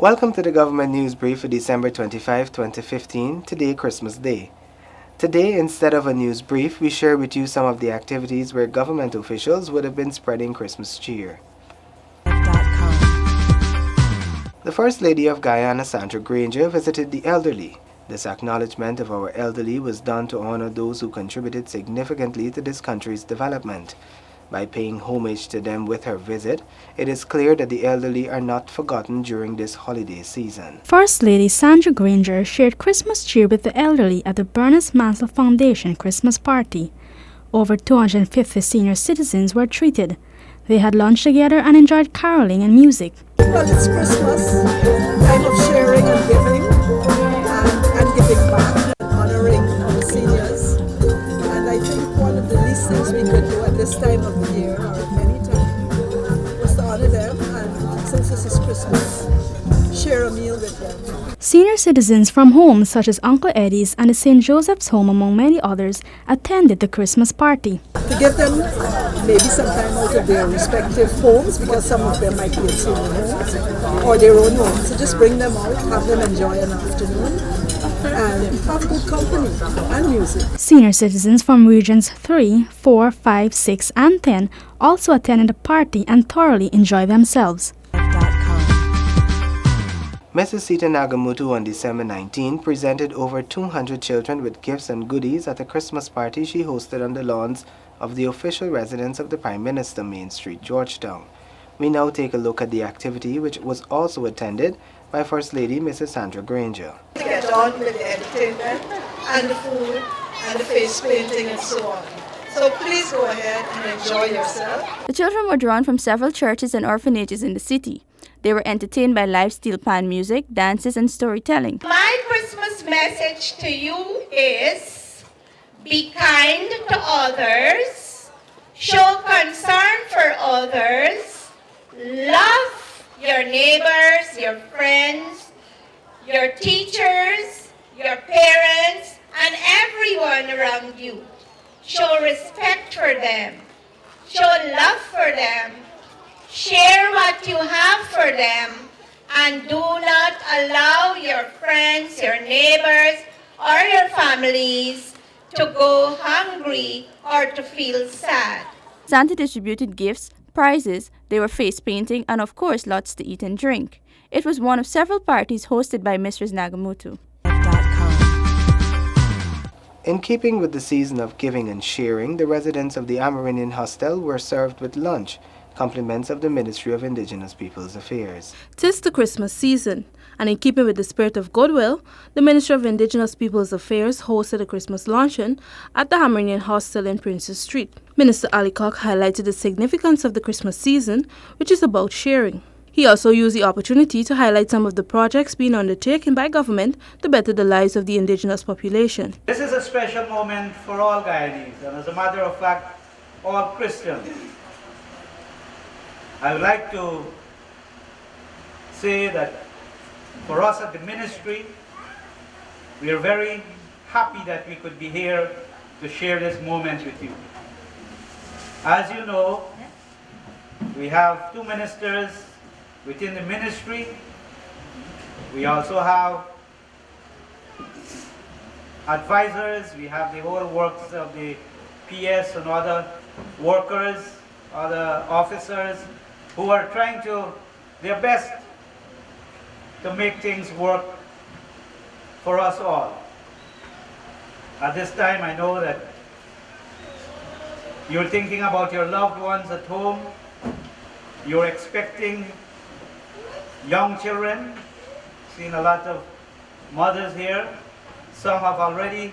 Welcome to the Government News Brief for December 25, 2015, today Christmas Day. Today, instead of a news brief, we share with you some of the activities where government officials would have been spreading Christmas cheer. The First Lady of Guyana, Sandra Granger, visited the elderly. This acknowledgement of our elderly was done to honor those who contributed significantly to this country's development. By paying homage to them with her visit, it is clear that the elderly are not forgotten during this holiday season. First Lady Sandra Granger shared Christmas cheer with the elderly at the Bernice Mansell Foundation Christmas party. Over 250 senior citizens were treated. They had lunch together and enjoyed caroling and music. Well, it's Christmas, time of sharing and giving, and giving back, and honoring our seniors. And I think one of the least things we could do at this time of the year, or at any time, was to honor them, and since this is Christmas, share a meal with them. Senior citizens from homes such as Uncle Eddie's and the St. Joseph's Home, among many others, attended the Christmas party. To give them maybe some time out of their respective homes, because some of them might be in senior homes or their own homes. So just bring them out, have them enjoy an afternoon, and have good company and music. Senior citizens from regions 3, 4, 5, 6, and 10 also attended the party and thoroughly enjoyed themselves. Mrs. Sita Nakamoto on December 19 presented over 200 children with gifts and goodies at a Christmas party she hosted on the lawns of the official residence of the Prime Minister, Main Street, Georgetown. We now take a look at the activity, which was also attended by First Lady Mrs. Sandra Granger. To get on with the entertainment and the food and the face painting and so on. So please go ahead and enjoy yourself. The children were drawn from several churches and orphanages in the city. They were entertained by live steel pan music, dances, and storytelling. My Christmas message to you is: be kind to others, show concern for others, love your neighbors, your friends, your teachers, your parents, and everyone around you. Show respect for them, show love for them, share what you have for them, and do not allow your friends, your neighbors, or your families to go hungry or to feel sad. Santa distributed gifts, prizes, they were face painting, and of course lots to eat and drink. It was one of several parties hosted by Mistress Nakamoto. In keeping with the season of giving and sharing, the residents of the Armenian Hostel were served with lunch, compliments of the Ministry of Indigenous Peoples Affairs. 'Tis the Christmas season, and in keeping with the spirit of goodwill, the Ministry of Indigenous Peoples Affairs hosted a Christmas luncheon at the Armenian Hostel in Princess Street. Minister Ali Cock highlighted the significance of the Christmas season, which is about sharing. He also used the opportunity to highlight some of the projects being undertaken by government to better the lives of the indigenous population. This is a special moment for all Guyanese, and as a matter of fact, all Christians. I would like to say that for us at the ministry, we are very happy that we could be here to share this moment with you. As you know, we have two ministers within the ministry. We also have advisors. We have the whole works of the PS and other workers, other officers who are trying their best to make things work for us all. At this time, I know that you're thinking about your loved ones at home. You're expecting young children. Seen a lot of mothers here. Some have already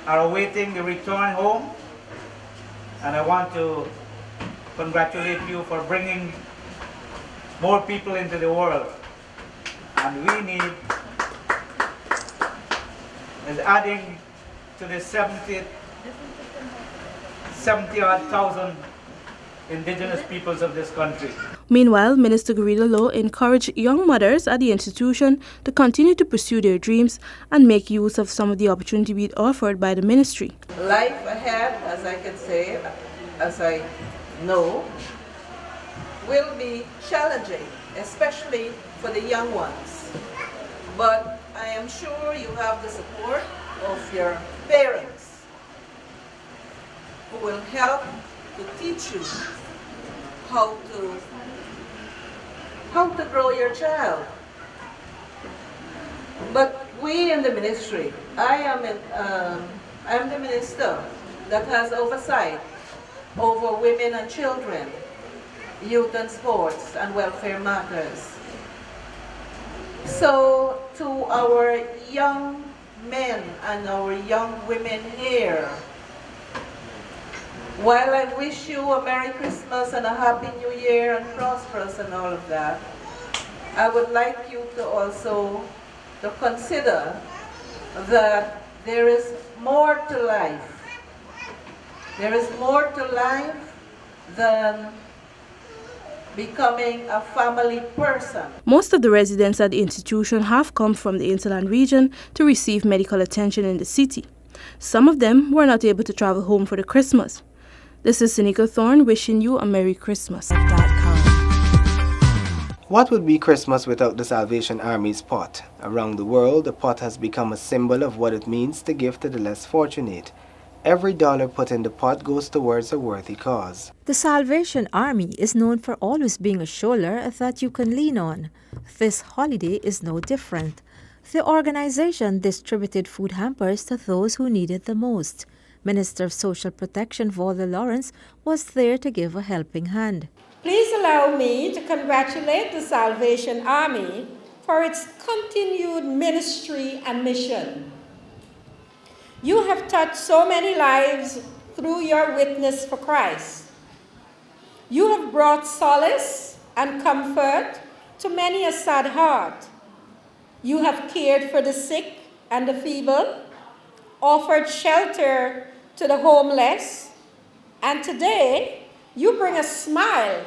are awaiting the return home. And I want to congratulate you for bringing more people into the world. And we need is adding to the 70,000 indigenous peoples of this country. Meanwhile, Minister Garida Low encouraged young mothers at the institution to continue to pursue their dreams and make use of some of the opportunity being offered by the ministry. Life ahead, as I can say, as I know, will be challenging. especially for the young ones. But I am sure you have the support of your parents who will help to teach you how to grow your child. But we in the ministry, I am the minister that has oversight over women and children, youth and sports, and welfare matters. So to our young men and our young women here, while I wish you a Merry Christmas and a Happy New Year and prosperous and all of that, I would like you to also to consider that there is more to life. There is more to life than becoming a family person. Most of the residents at the institution have come from the hinterland region to receive medical attention in the city. Some of them were not able to travel home for the Christmas. This is Sinika Thorne wishing you a Merry Christmas. What would be Christmas without the Salvation Army's pot? Around the world, the pot has become a symbol of what it means to give to the less fortunate. Every dollar put in the pot goes towards a worthy cause. The Salvation Army is known for always being a shoulder that you can lean on. This holiday is no different. The organization distributed food hampers to those who needed the most. Minister of Social Protection Volda Lawrence was there to give a helping hand. Please allow me to congratulate the Salvation Army for its continued ministry and mission. You have touched so many lives through your witness for Christ. You have brought solace and comfort to many a sad heart. You have cared for the sick and the feeble, offered shelter to the homeless, and today you bring a smile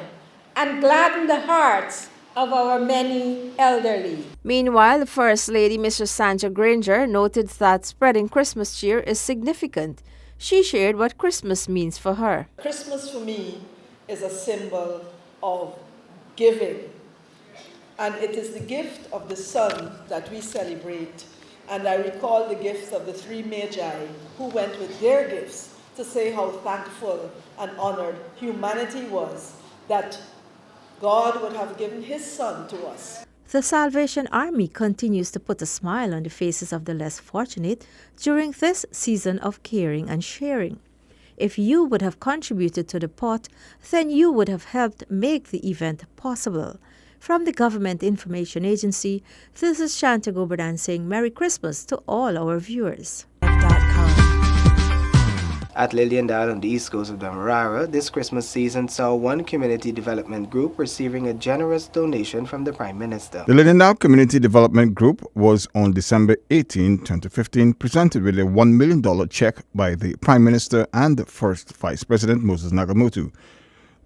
and gladden the hearts of our many elderly. Meanwhile, the First Lady, Mrs. Sandra Granger, noted that spreading Christmas cheer is significant. She shared what Christmas means for her. Christmas for me is a symbol of giving. And it is the gift of the Son that we celebrate. And I recall the gifts of the three Magi who went with their gifts to say how thankful and honored humanity was that God would have given His Son to us. The Salvation Army continues to put a smile on the faces of the less fortunate during this season of caring and sharing. If you would have contributed to the pot, then you would have helped make the event possible. From the Government Information Agency, this is Shanta Goberdan saying Merry Christmas to all our viewers. At Liliendal on the east coast of Demerara, this Christmas season saw one community development group receiving a generous donation from the Prime Minister. The Liliendal Community Development Group was on December 18, 2015, presented with a $1 million check by the Prime Minister and the First Vice President, Moses Nakamoto.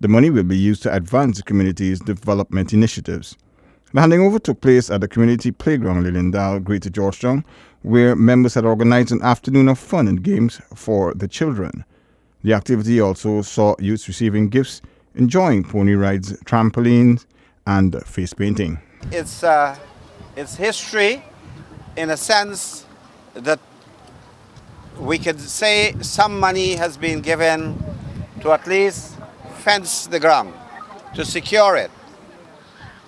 The money will be used to advance the community's development initiatives. The handing over took place at the community playground Liliendal, Greater Georgetown, where members had organized an afternoon of fun and games for the children. The activity also saw youths receiving gifts, enjoying pony rides, trampolines, and face painting. It's history in a sense that we could say some money has been given to at least fence the ground, to secure it.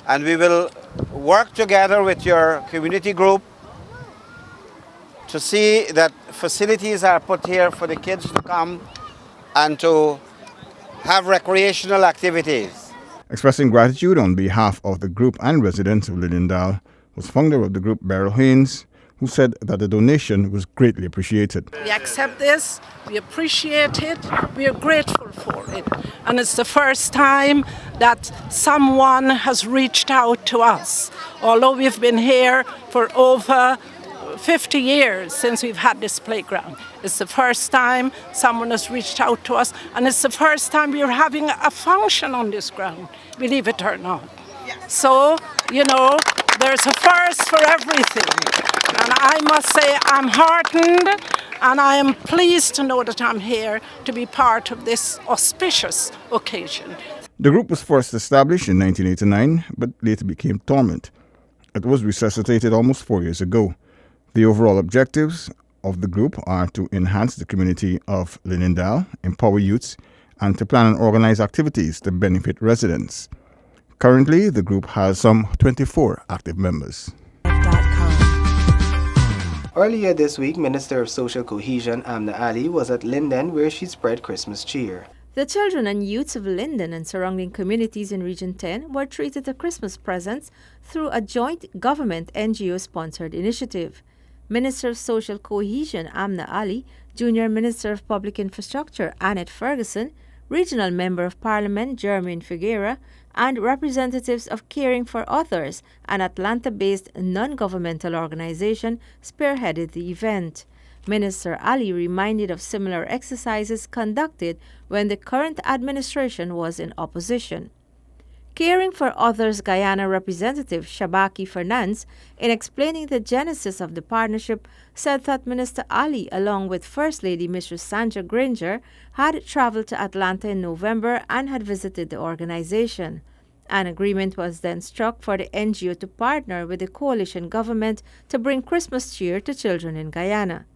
And we will work together with your community group to see that facilities are put here for the kids to come and to have recreational activities. Expressing gratitude on behalf of the group and residents of Liliendal was founder of the group, Beryl Haynes, who said that the donation was greatly appreciated. We accept this, we appreciate it, we are grateful for it. And it's the first time that someone has reached out to us. Although we've been here for over 50 years since we've had this playground. It's the first time someone has reached out to us, and it's the first time we're having a function on this ground, believe it or not. So, you know, there's a first for everything. And I must say I'm heartened, and I am pleased to know that I'm here to be part of this auspicious occasion. The group was first established in 1989, but later became dormant. It was resuscitated almost 4 years ago. The overall objectives of the group are to enhance the community of Linendale, empower youths, and to plan and organize activities to benefit residents. Currently, the group has some 24 active members. Earlier this week, Minister of Social Cohesion Amna Ali was at Linden where she spread Christmas cheer. The children and youths of Linden and surrounding communities in Region 10 were treated to Christmas presents through a joint government NGO-sponsored initiative. Minister of Social Cohesion Amna Ali, Junior Minister of Public Infrastructure Annette Ferguson, Regional Member of Parliament Jermaine Figuera, and representatives of Caring for Others, an Atlanta-based non-governmental organization, spearheaded the event. Minister Ali reminded of similar exercises conducted when the current administration was in opposition. Caring for Others Guyana representative Shabaki Fernandes, in explaining the genesis of the partnership, said that Minister Ali, along with First Lady Mistress Sandra Granger, had traveled to Atlanta in November and had visited the organization. An agreement was then struck for the NGO to partner with the coalition government to bring Christmas cheer to children in Guyana.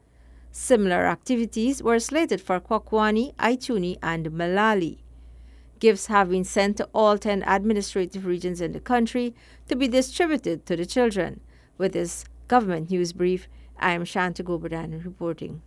Similar activities were slated for Kwakwani, Ituni, and Malali. Gifts have been sent to all 10 administrative regions in the country to be distributed to the children. With this government news brief, I am Shanta Goberdan reporting.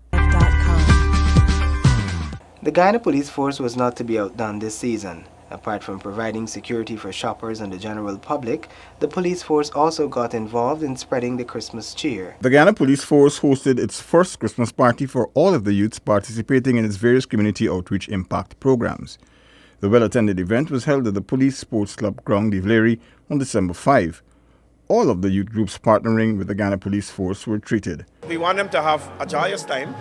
The Guyana Police Force was not to be outdone this season. Apart from providing security for shoppers and the general public, the police force also got involved in spreading the Christmas cheer. The Guyana Police Force hosted its first Christmas party for all of the youths participating in its various community outreach impact programs. The well-attended event was held at the Police Sports Club Ground de Vlery on December 5. All of the youth groups partnering with the Guyana Police Force were treated. We want them to have a joyous time.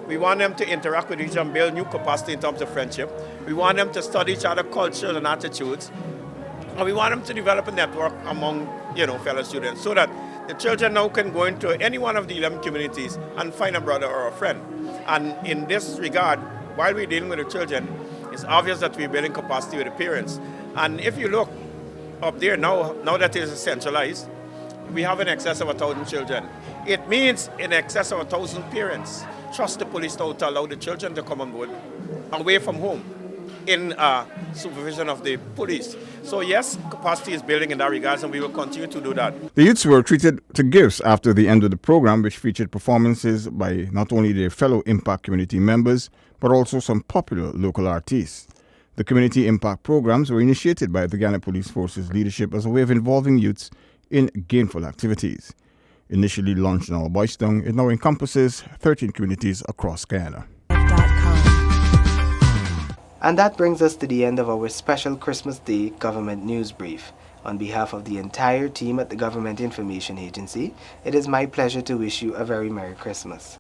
We want them to interact with each other and build new capacity in terms of friendship. We want them to study each other's cultures and attitudes. And we want them to develop a network among, fellow students so that the children now can go into any one of the 11 communities and find a brother or a friend. And in this regard, while we're dealing with the children, it's obvious that we're building capacity with the parents. And if you look up there now that it is centralized, we have in excess of 1,000 children. It means in excess of 1,000 parents trust the police now to allow the children to come on board away from home in supervision of the police. So yes, capacity is building in that regard, and we will continue to do that. The youths were treated to gifts after the end of the program, which featured performances by not only their fellow Impact community members, but also some popular local artists. The community impact programs were initiated by the Guyana Police Force's leadership as a way of involving youths in gainful activities. Initially launched in All Boys Town, it now encompasses 13 communities across Guyana. And that brings us to the end of our special Christmas Day government news brief. On behalf of the entire team at the Government Information Agency, it is my pleasure to wish you a very Merry Christmas.